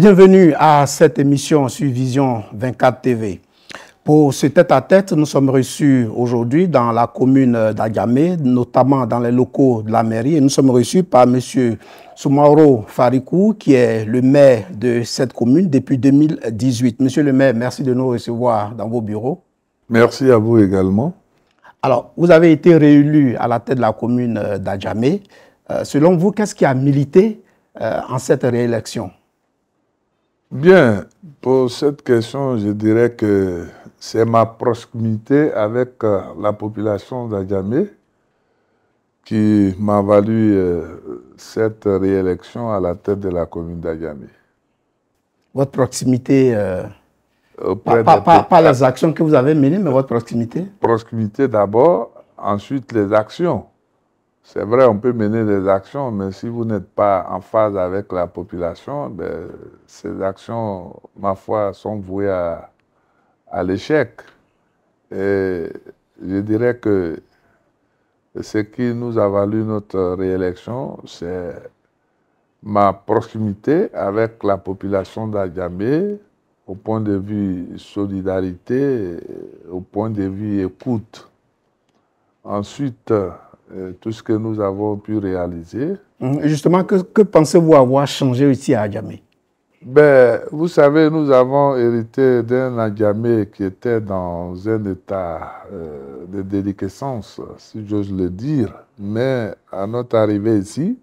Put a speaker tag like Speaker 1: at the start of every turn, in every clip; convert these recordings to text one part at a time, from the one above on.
Speaker 1: Bienvenue à cette émission sur Vision 24 TV. Pour ce tête-à-tête, nous sommes reçus aujourd'hui dans la commune d'Adjamé, notamment dans les locaux de la mairie. Et nous sommes reçus par M. Soumaoro Farikou, qui est le maire de cette commune depuis 2018. Monsieur le maire, merci de nous recevoir dans vos bureaux.
Speaker 2: Merci à vous également.
Speaker 1: Alors, vous avez été réélu à la tête de la commune d'Adjamé. Selon vous, qu'est-ce qui a milité en cette réélection?
Speaker 2: Bien, pour cette question, je dirais que c'est ma proximité avec la population d'Adjamé qui m'a valu cette réélection à la tête de la commune d'Adjamé.
Speaker 1: Votre proximité, pas les actions que vous avez menées, mais votre proximité?
Speaker 2: Proximité d'abord, ensuite les actions. C'est vrai, on peut mener des actions, mais si vous n'êtes pas en phase avec la population, ben, ces actions, ma foi, sont vouées à l'échec. Et je dirais que ce qui nous a valu notre réélection, c'est ma proximité avec la population d'Adjamé, au point de vue solidarité, au point de vue écoute. Ensuite, tout ce que nous avons pu réaliser.
Speaker 1: Justement, que pensez-vous avoir changé ici à Adjamé?
Speaker 2: Ben, vous savez, nous avons hérité d'un Adjamé qui était dans un état de déliquescence, si j'ose le dire. Mais à notre arrivée ici,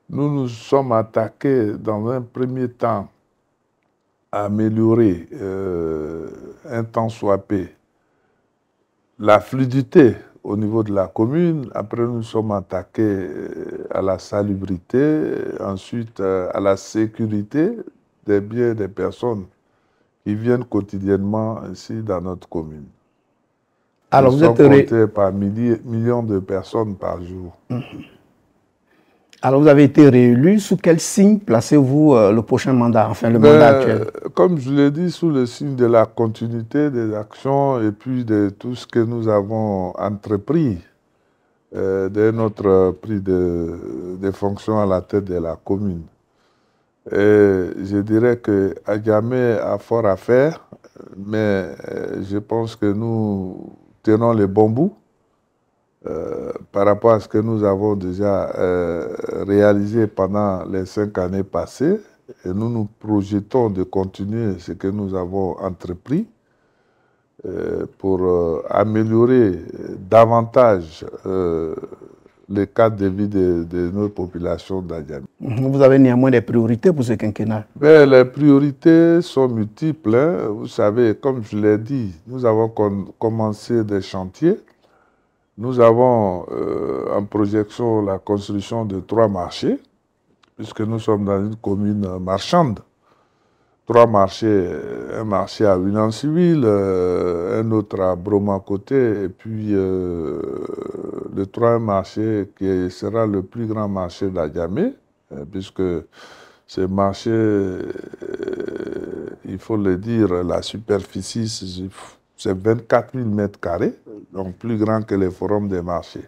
Speaker 2: nous nous sommes attaqués dans un premier temps à améliorer un temps soit peu la fluidité au niveau de la commune. Après, nous sommes attaqués à la salubrité, ensuite à la sécurité des biens des personnes qui viennent quotidiennement ici dans notre commune.
Speaker 1: Alors,
Speaker 2: nous sommes comptés par millions de personnes par jour.
Speaker 1: Alors, vous avez été réélu. Sous quel signe placez-vous le prochain mandat, enfin le mandat actuel?
Speaker 2: Comme je l'ai dit, sous le signe de la continuité des actions et puis de tout ce que nous avons entrepris dès notre prise de fonction à la tête de la commune. Et je dirais que Adjamé a fort à faire, mais je pense que nous tenons les bons bouts. Par rapport à ce que nous avons déjà réalisé pendant les 5 années passées, et nous nous projetons de continuer ce que nous avons entrepris pour améliorer davantage le cadre de vie de nos populations d'Adjamé.
Speaker 1: Vous avez néanmoins des priorités pour ce quinquennat?
Speaker 2: Mais les priorités sont multiples. Hein. Vous savez, comme je l'ai dit, nous avons commencé des chantiers. Nous avons en projection la construction de 3 marchés, puisque nous sommes dans une commune marchande. 3 marchés, un marché à Winan-Civil, un autre à Broma-Côté, et puis le 3e marché qui sera le plus grand marché d'Adjamé, puisque ce marché, il faut le dire, la superficie, c'est 24 000 m², donc plus grand que les forums des marchés.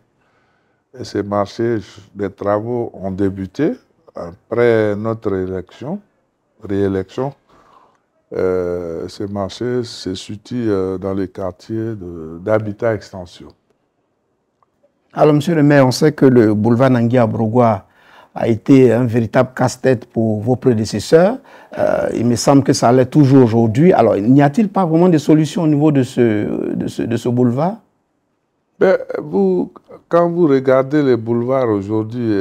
Speaker 2: Et ces marchés, les travaux ont débuté après notre réélection. Ces marchés se situent dans les quartiers d'habitat extension.
Speaker 1: Alors, monsieur le maire, on sait que le boulevard Nangui à Brogua a été un véritable casse-tête pour vos prédécesseurs. Il me semble que ça l'est toujours aujourd'hui. Alors, n'y a-t-il pas vraiment de solution au niveau de ce boulevard?
Speaker 2: Ben, quand vous regardez les boulevards aujourd'hui,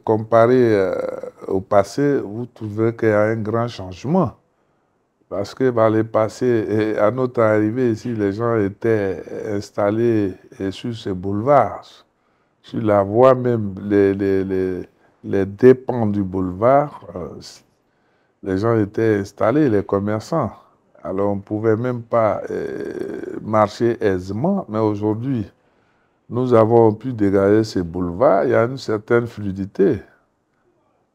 Speaker 2: comparé au passé, vous trouverez qu'il y a un grand changement. Parce que dans le passé, à notre arrivée ici, les gens étaient installés sur ces boulevards. Sur la voie même, les dépens du boulevard, les gens étaient installés, les commerçants. Alors on ne pouvait même pas marcher aisément, mais aujourd'hui, nous avons pu dégager ces boulevards, il y a une certaine fluidité.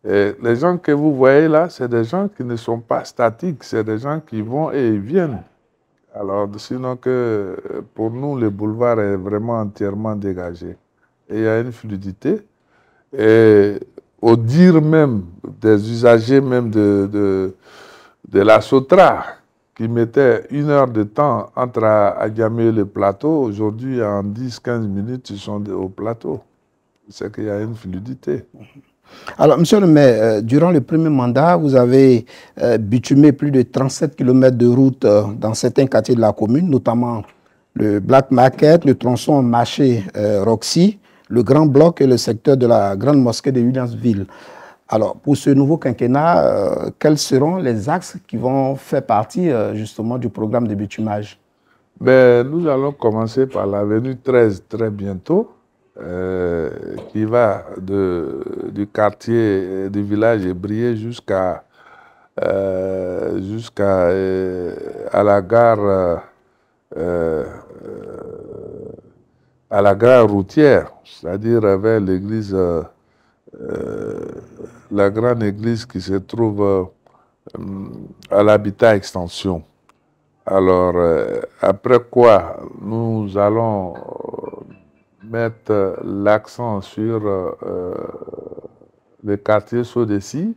Speaker 2: Et les gens que vous voyez là, c'est des gens qui ne sont pas statiques, c'est des gens qui vont et ils viennent. Alors, sinon que pour nous, le boulevard est vraiment entièrement dégagé. Et il y a une fluidité. Et au dire même des usagers même de la Sotra, qui mettait 1 heure de temps entre Adjamé et le plateau, aujourd'hui, en 10-15 minutes, ils sont au plateau. C'est qu'il y a une fluidité.
Speaker 1: Alors, monsieur le maire, durant le premier mandat, vous avez bitumé plus de 37 km de route dans certains quartiers de la commune, notamment le Black Market, le tronçon marché Roxy, le Grand Bloc et le secteur de la Grande Mosquée de Williamsville. Alors, pour ce nouveau quinquennat, quels seront les axes qui vont faire partie justement du programme de bitumage?
Speaker 2: Ben, nous allons commencer par l'avenue 13 très bientôt, qui va du quartier du village Ébrié jusqu'à à la gare routière, c'est-à-dire vers l'église, la grande église qui se trouve à l'habitat extension. Alors, après quoi, nous allons mettre l'accent sur le quartier Sodessi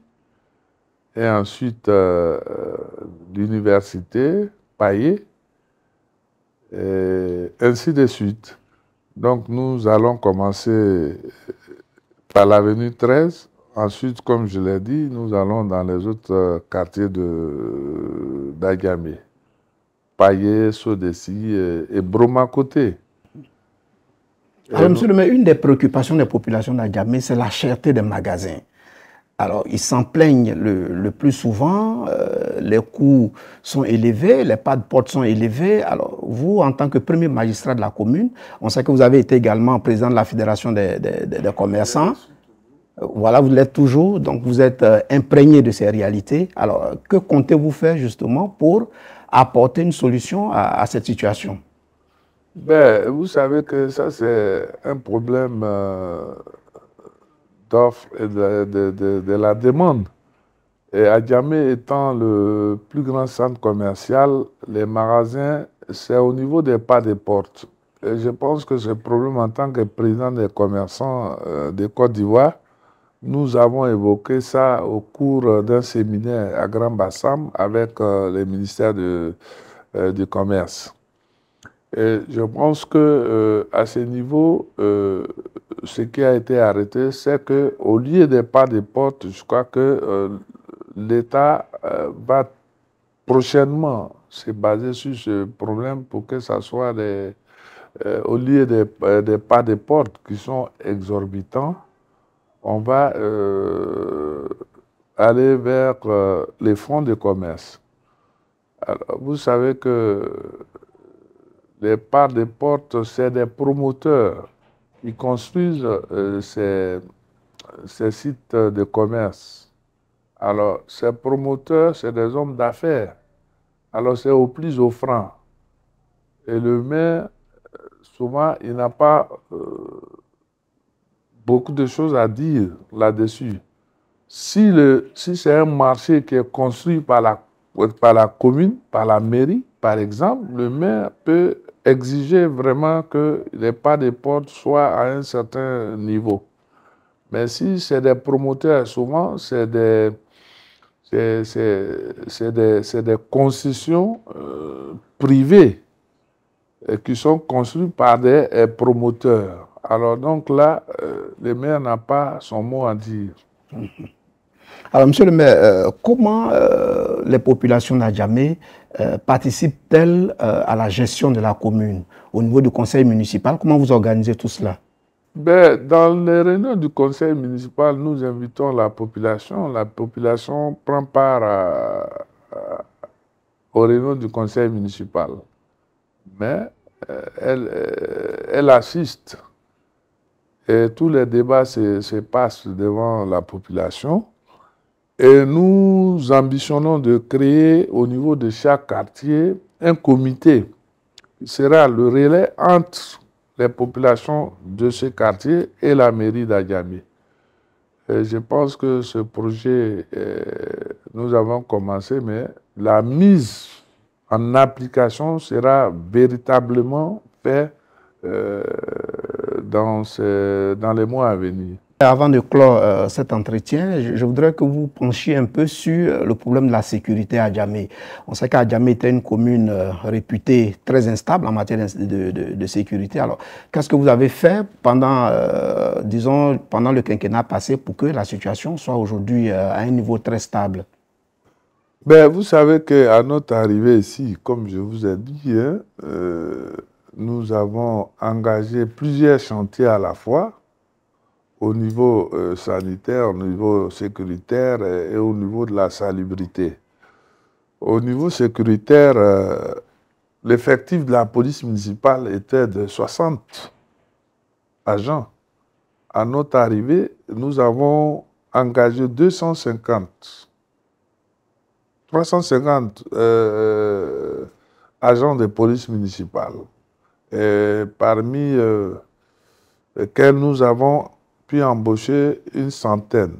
Speaker 2: et ensuite l'université Paillé, et ainsi de suite. Donc, nous allons commencer par l'avenue 13. Ensuite, comme je l'ai dit, nous allons dans les autres quartiers d'Adjamé. Paillé, Sodessi et Broma côté.
Speaker 1: Alors, monsieur le maire, une des préoccupations des populations d'Adjamé, c'est la cherté des magasins. Alors, ils s'en plaignent le plus souvent, les coûts sont élevés, les pas de porte sont élevés. Alors, vous, en tant que premier magistrat de la commune, on sait que vous avez été également président de la Fédération des commerçants. Voilà, vous l'êtes toujours, donc vous êtes imprégné de ces réalités. Alors, que comptez-vous faire justement pour apporter une solution à cette situation?
Speaker 2: Ben, vous savez que ça, c'est un problème d'offre et de la demande. Et Adjamé étant le plus grand centre commercial, les magasins, c'est au niveau des pas des portes. Et je pense que ce problème, en tant que président des commerçants de Côte d'Ivoire, nous avons évoqué ça au cours d'un séminaire à Grand Bassam avec le ministère du Commerce. Et je pense que à ce niveau, ce qui a été arrêté, c'est qu'au lieu des pas de porte, je crois que l'État va prochainement se baser sur ce problème pour que ça soit au lieu des pas de porte qui sont exorbitants, on va aller vers les fonds de commerce. Alors, vous savez que les pas de porte, c'est des promoteurs qui construisent ces sites de commerce. Alors, ces promoteurs, c'est des hommes d'affaires. Alors, c'est au plus offrant. Et le maire, souvent, il n'a pas beaucoup de choses à dire là-dessus. Si c'est un marché qui est construit par la commune, par la mairie, par exemple, le maire peut exiger vraiment que les pas de porte soient à un certain niveau. Mais si c'est des promoteurs, souvent, c'est des concessions privées qui sont construites par des promoteurs. Alors donc là, le maire n'a pas son mot à dire.
Speaker 1: Alors, monsieur le maire, comment les populations d'Adjamé participent-elles à la gestion de la commune au niveau du conseil municipal? Comment vous organisez tout cela?
Speaker 2: Ben, dans les réunions du conseil municipal, nous invitons la population. La population prend part aux réunions du conseil municipal. Mais elle assiste. Et tous les débats se passent devant la population. Et nous ambitionnons de créer au niveau de chaque quartier un comité qui sera le relais entre les populations de ce quartier et la mairie d'Adjamé. Je pense que ce projet, nous avons commencé, mais la mise en application sera véritablement faite dans les mois à venir.
Speaker 1: Avant de clore cet entretien, je voudrais que vous penchiez un peu sur le problème de la sécurité à Djamé. On sait qu'Adjamé était une commune réputée très instable en matière de sécurité. Alors, qu'est-ce que vous avez fait pendant, disons, pendant le quinquennat passé pour que la situation soit aujourd'hui à un niveau très stable?
Speaker 2: Ben, vous savez qu'à notre arrivée ici, comme je vous ai dit, hein, nous avons engagé plusieurs chantiers à la fois, au niveau sanitaire, au niveau sécuritaire et au niveau de la salubrité. Au niveau sécuritaire, l'effectif de la police municipale était de 60 agents. À notre arrivée, nous avons engagé 350 agents de police municipale, et parmi lesquels nous avons pu embaucher une centaine.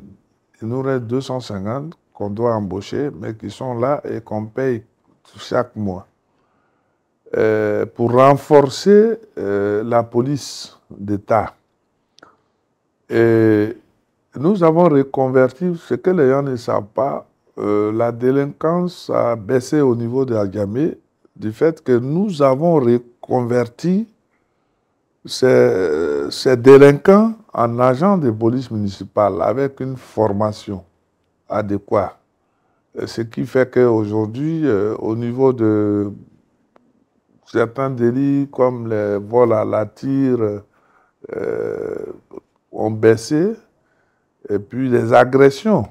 Speaker 2: Il nous reste 250 qu'on doit embaucher, mais qui sont là et qu'on paye chaque mois. Pour renforcer la police d'État. Et nous avons reconverti, ce que les gens ne savent pas, la délinquance a baissé au niveau de Adjamé du fait que nous avons reconverti ces délinquants en agents de police municipale avec une formation adéquate. Ce qui fait qu'aujourd'hui, au niveau de certains délits comme les vols à la tire ont baissé, et puis les agressions.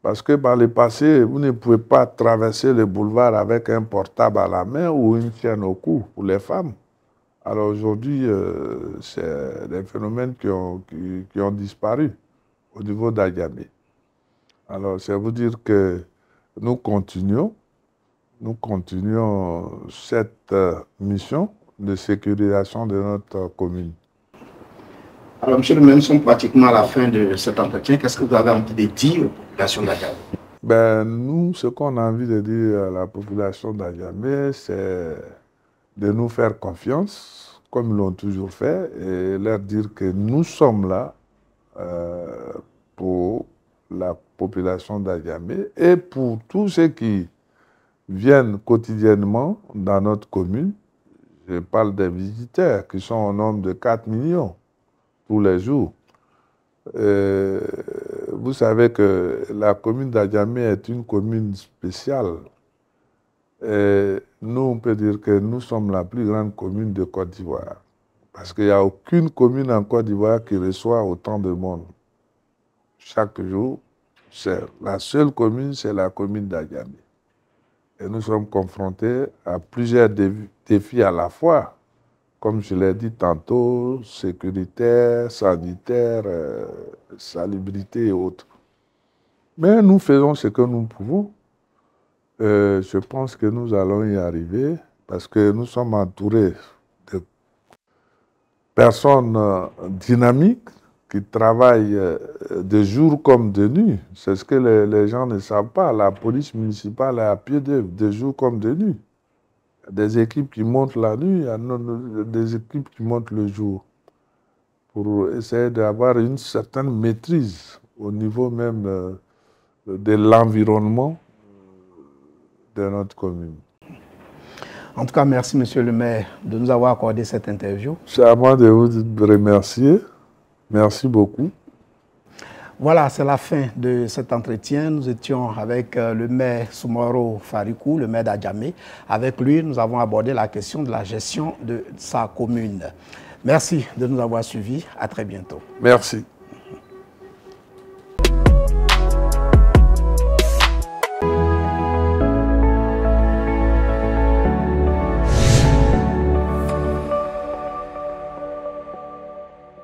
Speaker 2: Parce que par le passé, vous ne pouvez pas traverser le boulevard avec un portable à la main ou une chaîne au cou pour les femmes. Alors aujourd'hui, c'est des phénomènes qui ont disparu au niveau d'Adjamé. Alors, c'est vous dire que nous continuons cette mission de sécurisation de notre commune.
Speaker 1: Alors, monsieur le maire, nous sommes pratiquement à la fin de cet entretien. Qu'est-ce que vous avez envie de dire aux populations d'Adjamé?
Speaker 2: Ben, nous, ce qu'on a envie de dire à la population d'Adjamé, c'est de nous faire confiance, comme ils l'ont toujours fait, et leur dire que nous sommes là pour la population d'Adjamé et pour tous ceux qui viennent quotidiennement dans notre commune. Je parle des visiteurs qui sont au nombre de 4 millions tous les jours. Vous savez que la commune d'Adjamé est une commune spéciale. Et nous, on peut dire que nous sommes la plus grande commune de Côte d'Ivoire. Parce qu'il n'y a aucune commune en Côte d'Ivoire qui reçoit autant de monde. Chaque jour, la seule commune, c'est la commune d'Adjamé. Et nous sommes confrontés à plusieurs défis à la fois, comme je l'ai dit tantôt, sécuritaire, sanitaire, salubrité et autres. Mais nous faisons ce que nous pouvons. Je pense que nous allons y arriver parce que nous sommes entourés de personnes dynamiques qui travaillent de jour comme de nuit. C'est ce que les gens ne savent pas. La police municipale est à pied d'œuvre, de jour comme de nuit. Il y a des équipes qui montent la nuit, il y a des équipes qui montent le jour pour essayer d'avoir une certaine maîtrise au niveau même de l'environnement de notre commune.
Speaker 1: En tout cas, merci, monsieur le maire, de nous avoir accordé cette interview.
Speaker 2: C'est à moi de vous remercier. Merci beaucoup.
Speaker 1: Voilà, c'est la fin de cet entretien. Nous étions avec le maire Soumoro Farikou, le maire d'Adjamé. Avec lui, nous avons abordé la question de la gestion de sa commune. Merci de nous avoir suivis. À très bientôt.
Speaker 2: Merci.